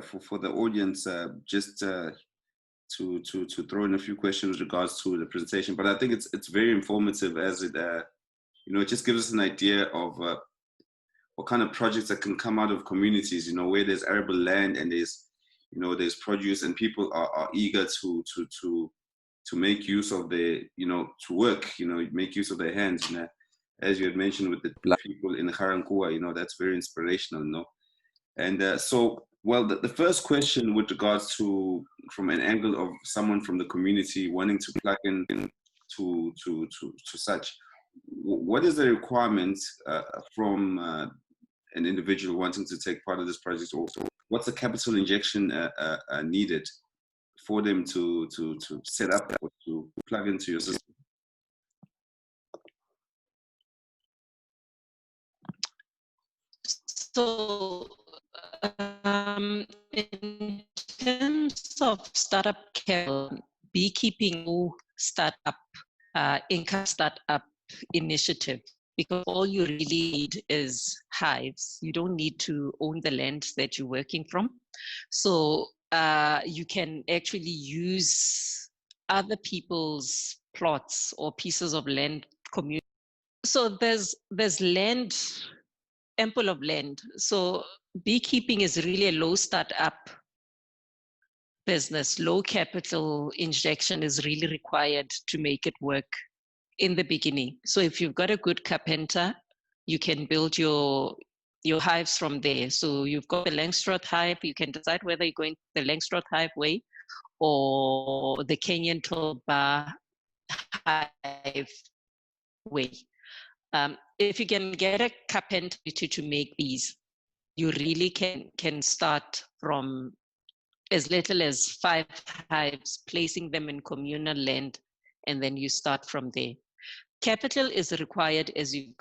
for the audience, just to throw in a few questions with regards to the presentation. But I think it's very informative, as it it just gives us an idea of what kind of projects that can come out of communities, where there's arable land and there's produce, and people are eager to make use of the, to work, make use of their hands. As you had mentioned with the black people in Garankuwa, that's very inspirational, And so, well, the first question with regards to, from an angle of someone from the community wanting to plug in to such, what is the requirement from an individual wanting to take part of this project? Also, what's the capital injection needed for them to set up or to plug into your system? So, in terms of startup capital, beekeeping startup, income startup initiative, because all you really need is hives. You don't need to own the land that you're working from. So you can actually use other people's plots or pieces of land community. So there's land, ample of land. So beekeeping is really a low startup business. Low capital injection is really required to make it work in the beginning. So if you've got a good carpenter, you can build your hives from there. So you've got the Langstroth hive, you can decide whether you're going the Langstroth hive way or the Kenyan Toba hive way. If you can get a carpenter to make these, you really can start from as little as 5 hives, placing them in communal land, and then you start from there. Capital is required as you're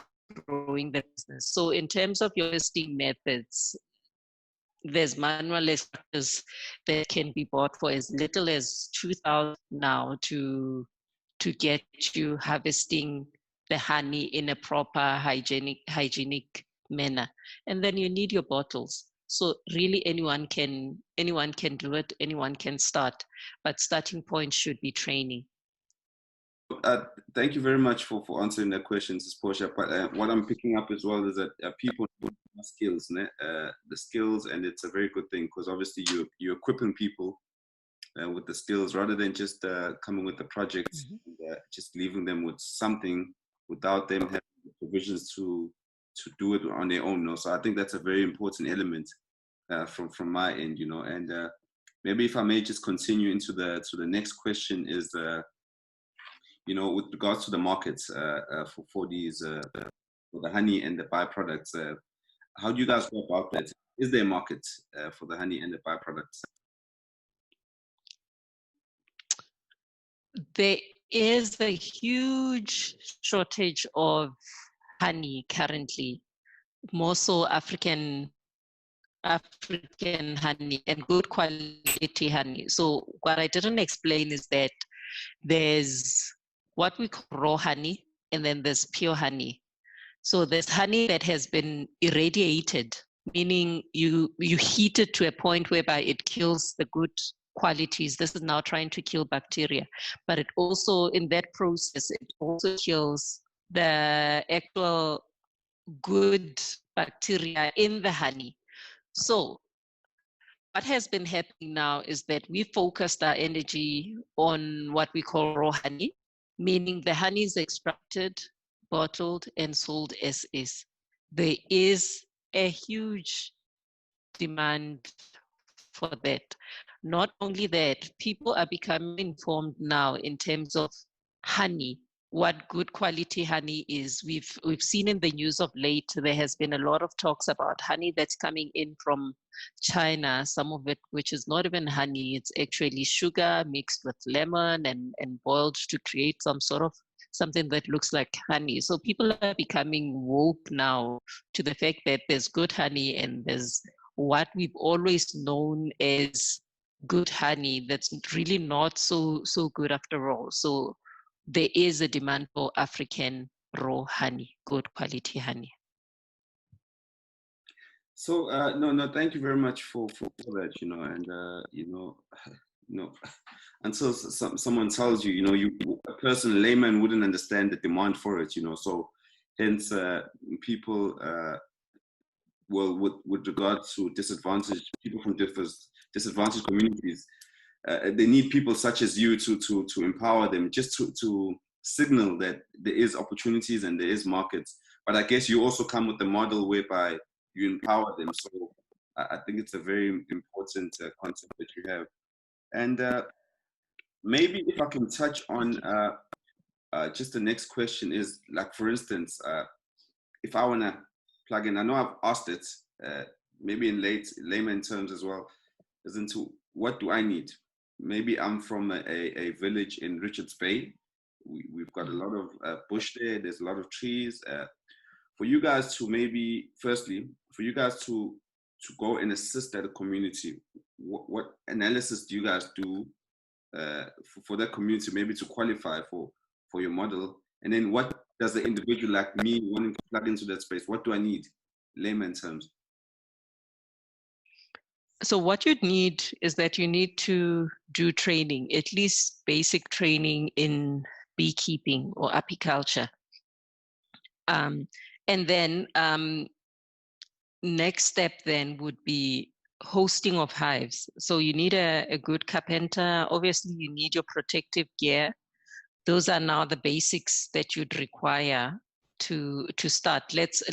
growing the business. So in terms of your listing methods, there's manual extractors that can be bought for as little as 2,000 now to get you harvesting the honey in a proper hygienic manner. And then you need your bottles. So really anyone can do it, anyone can start, but starting point should be training. Thank you very much for answering that question, Mrs. Portia. But what I'm picking up as well is that people have skills, the skills, and it's a very good thing, because obviously you're equipping people with the skills rather than just coming with the project, and, just leaving them with something without them having the provisions to do it on their own. So I think that's a very important element from my end, And maybe if I may just continue into the next question is. With regards to the markets for these, for the honey and the byproducts, how do you guys go about that? Is there a market for the honey and the byproducts? There is a huge shortage of honey currently, more so African honey and good quality honey. So what I didn't explain is that there's what we call raw honey, and then there's pure honey. So there's honey that has been irradiated, meaning you heat it to a point whereby it kills the good qualities. This is now trying to kill bacteria, but it also, in that process, it also kills the actual good bacteria in the honey. So what has been happening now is that we focused our energy on what we call raw honey, meaning the honey is extracted, bottled, and sold as is. There is a huge demand for that. Not only that, people are becoming informed now in terms of honey, what good quality honey is. We've seen in the news of late, there has been a lot of talks about honey that's coming in from China, some of it which is not even honey, it's actually sugar mixed with lemon and boiled to create some sort of something that looks like honey. So people are becoming woke now to the fact that there's good honey and there's what we've always known as good honey that's really not so good after all. So there is a demand for African raw honey, good quality honey. So no, thank you very much for that. And until someone tells you, a person, a layman, wouldn't understand the demand for it. So hence people, well, with regard to disadvantaged people from disadvantaged communities, they need people such as you to empower them, just to signal that there is opportunities and there is markets. But I guess you also come with the model whereby you empower them. So I think it's a very important concept that you have. And maybe if I can touch on just the next question is, like, for instance, if I want to plug in, I know I've asked it, maybe in layman terms as well, as into what do I need? Maybe I'm from a village in Richards Bay. We've got a lot of bush there. There's a lot of trees. For you guys to maybe, firstly, for you guys to go and assist at a community, what analysis do you guys do for that community, maybe to qualify for your model? And then what does the individual like me wanting to plug into that space, what do I need, layman terms? So what you'd need is that you need to do training, at least basic training in beekeeping or apiculture. And then next step then would be hosting of hives. So you need a good carpenter. Obviously, you need your protective gear. Those are now the basics that you'd require to start. Let's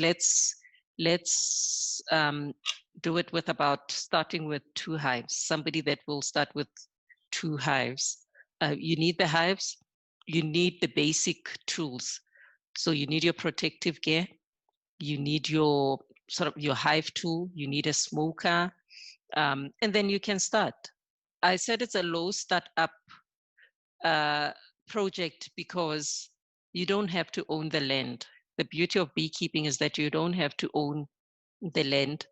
do it with starting with 2 hives. Somebody that will start with 2 hives. You need the hives. You need the basic tools. So you need your protective gear. You need your hive tool. You need a smoker, and then you can start. I said it's a low startup project because you don't have to own the land. The beauty of beekeeping is that you don't have to own the land.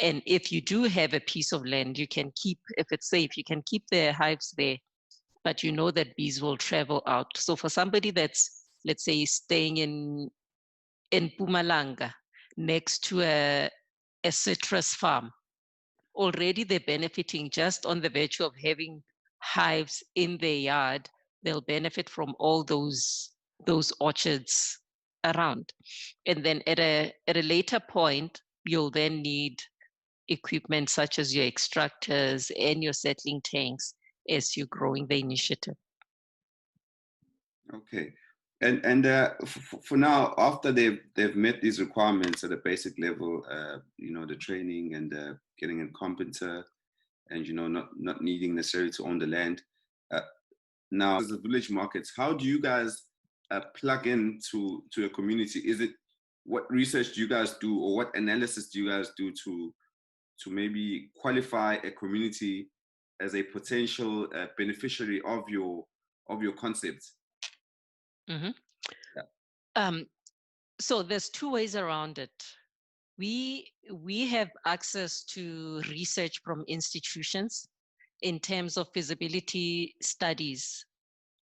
And if you do have a piece of land, you can keep, if it's safe, you can keep the hives there, but you know that bees will travel out. So for somebody that's, let's say, staying in Mpumalanga next to a citrus farm, already they're benefiting just on the virtue of having hives in their yard. They'll benefit from all those orchards around. And then at a later point, you'll then need equipment such as your extractors and your settling tanks as you're growing the initiative. Okay. And for now, after they've met these requirements at a basic level, the training and getting a carpenter, and not needing necessarily to own the land. Now, as the village markets, how do you guys plug into a community? Is it, what research do you guys do, or what analysis do you guys do to maybe qualify a community as a potential beneficiary of your concept? Mm-hmm. Yeah. So there's 2 ways around it. We have access to research from institutions in terms of feasibility studies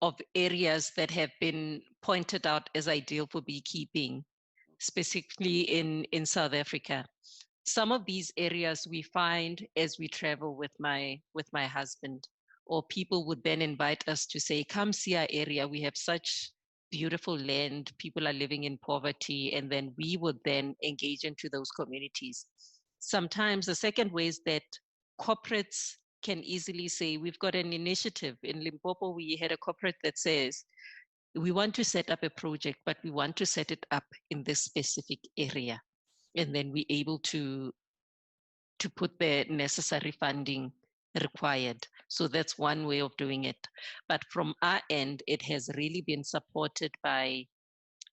of areas that have been pointed out as ideal for beekeeping, specifically in South Africa. Some of these areas we find as we travel with my husband, or people would then invite us to say, come see our area. We have such beautiful land. People are living in poverty. And then we would then engage into those communities. Sometimes the second way is that corporates can easily say, we've got an initiative. In Limpopo, we had a corporate that says, we want to set up a project, but we want to set it up in this specific area. And then we're able to put the necessary funding required. So that's one way of doing it. But from our end, it has really been supported by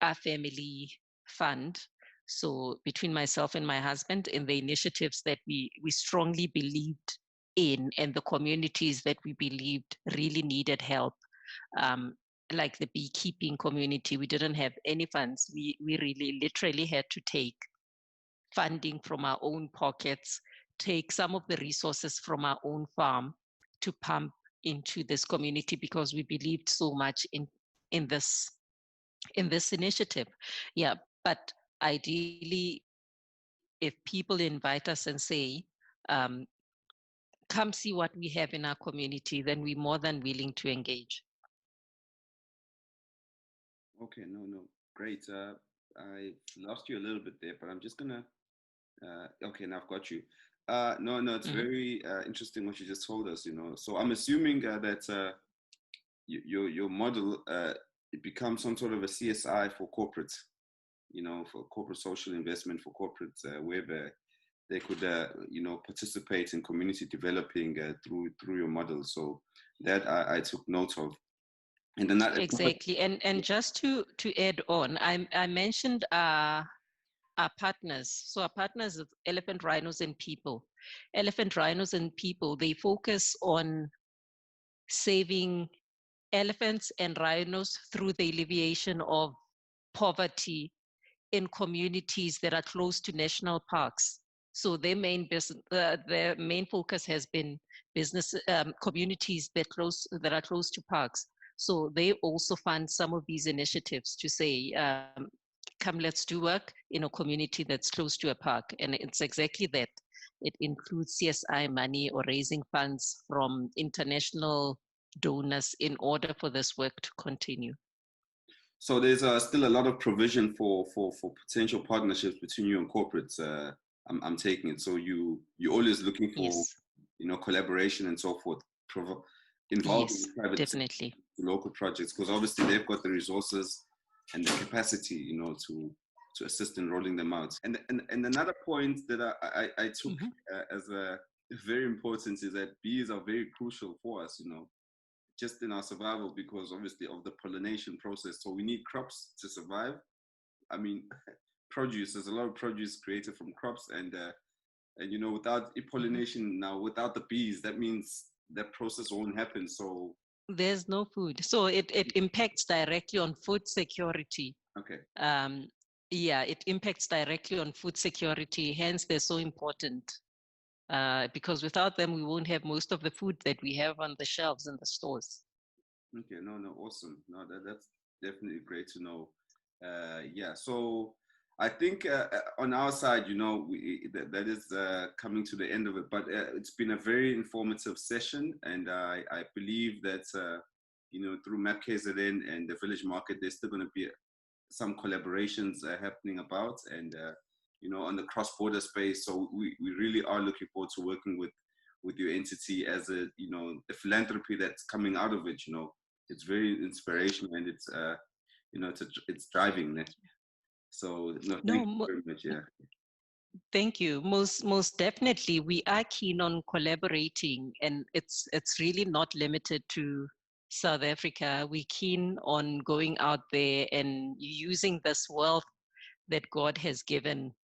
our family fund. So between myself and my husband, in the initiatives that we strongly believed in, and the communities that we believed really needed help, like the beekeeping community, we didn't have any funds. We really literally had to take funding from our own pockets, take some of the resources from our own farm to pump into this community because we believed so much in this initiative. Yeah, but ideally if people invite us and say, come see what we have in our community, then we're more than willing to engage. Okay, no, great. I lost you a little bit there, but I'm just gonna. Okay, now I've got you. No, it's very interesting what you just told us. So I'm assuming that your model it becomes some sort of a CSI for corporate. For corporate social investment, for corporate where they could participate in community developing through your model. So that I took note of. And then that exactly. And just to add on, I mentioned our partners. So our partners are elephant, rhinos, and people. Elephant, rhinos, and people, they focus on saving elephants and rhinos through the alleviation of poverty in communities that are close to national parks. So their main focus has been business communities that are close to parks. So they also fund some of these initiatives to say, come, let's do work in a community that's close to a park. And it's exactly that. It includes CSI money or raising funds from international donors in order for this work to continue. So there's still a lot of provision for potential partnerships between you and corporates. I'm taking it. So you're always looking for yes. Collaboration and so forth, involving yes, private definitely local projects, because obviously they've got the resources and the capacity to assist in rolling them out. And another point that I took as a very important is that bees are very crucial for us, just in our survival, because obviously of the pollination process. So we need crops to survive. I mean, produce, there's a lot of produce created from crops, and without pollination now, without the bees, that means that process won't happen. So there's no food. So it impacts directly on food security. Okay. Yeah, it impacts directly on food security. Hence, they're so important. Because without them, we won't have most of the food that we have on the shelves in the stores. Okay, no, awesome. No, that's definitely great to know. Yeah, so I think on our side, that is coming to the end of it, but it's been a very informative session, and I believe that, through MAPKZN and the Village Market, there's still going to be some collaborations happening about, and on the cross-border space. So we really are looking forward to working with your entity as the philanthropy that's coming out of it. It's very inspirational, and it's it's driving. So thank you very much. Yeah. Thank you. Most definitely, we are keen on collaborating, and it's really not limited to South Africa. We're keen on going out there and using this wealth that God has given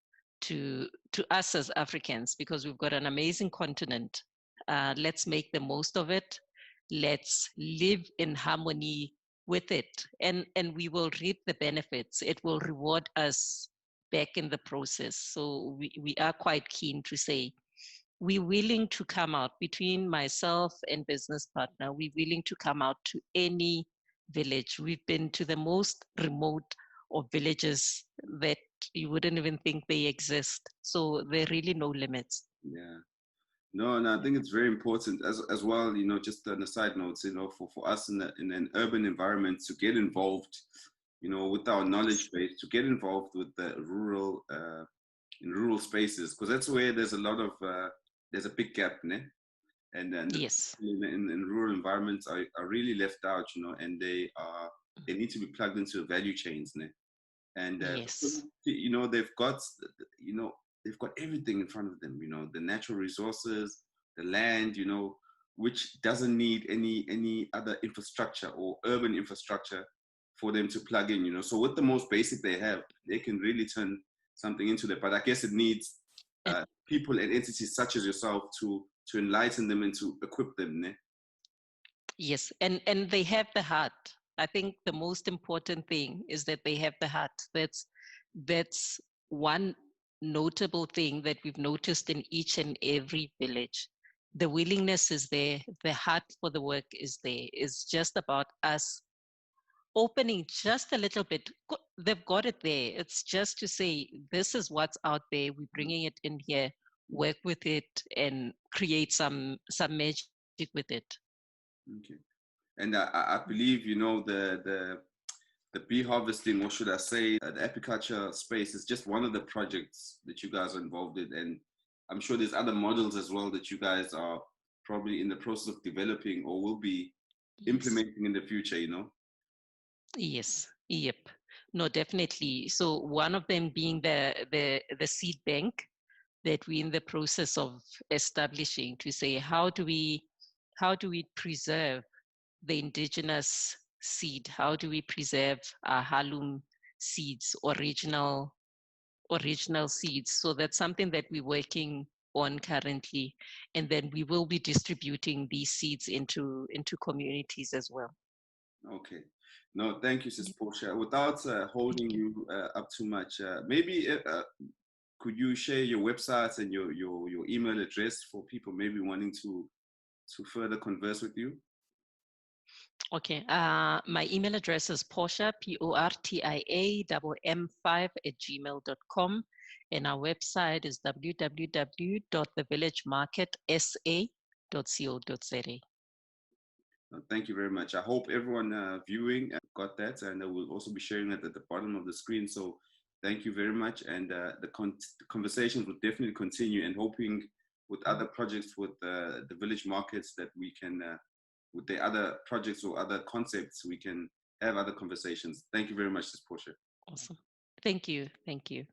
to us as Africans, because we've got an amazing continent. Let's make the most of it. Let's live in harmony with it, and we will reap the benefits. It will reward us back in the process. So we are quite keen to say, we're willing to come out, between myself and business partner, we're willing to come out to any village. We've been to the most remote of villages that you wouldn't even think they exist. So there are really no limits. Yeah. No, I think it's very important as well, just on a side note, for us in an urban environment to get involved, with our knowledge base, to get involved with the rural, in rural spaces, because that's where there's a lot of, there's a big gap, né? And then yes, in rural environments are really left out, and they need to be plugged into value chains, né? And yes, they've got everything in front of them, the natural resources, the land, which doesn't need any other infrastructure or urban infrastructure for them to plug in, so with the most basic they have, they can really turn something into that. But I guess it needs people and entities such as yourself to enlighten them and to equip them, né? Yes, and they have the heart. I think the most important thing is that they have the heart. That's one notable thing that we've noticed in each and every village. The willingness is there, the heart for the work is there. It's just about us opening just a little bit. They've got it there. It's just to say, this is what's out there. We're bringing it in here, work with it, and create some magic with it. Okay. And I believe, you know, the bee harvesting, or should I say, the apiculture space is just one of the projects that you guys are involved in. And I'm sure there's other models as well that you guys are probably in the process of developing or will be implementing in the future, you know? Yes. Yep. No, definitely. So one of them being the seed bank that we're in the process of establishing, to say how do we preserve the indigenous seed? How do we preserve our halum seeds, original seeds? So that's something that we're working on currently, and then we will be distributing these seeds into communities as well. Okay. No, thank you, Mrs. Portia. Without holding you up too much, maybe could you share your websites and your email address for people maybe wanting to further converse with you? Okay. My email address is Portia, PORTIA5 and our website is www.thevillagemarketsa.co.za. Thank you very much. I hope everyone viewing got that, and we'll also be sharing it at the bottom of the screen. So thank you very much, and the conversations will definitely continue, and hoping with other projects with the village markets that we can, with the other projects or other concepts, we can have other conversations. Thank you very much, Ms. Portia. Awesome. Thank you. Thank you.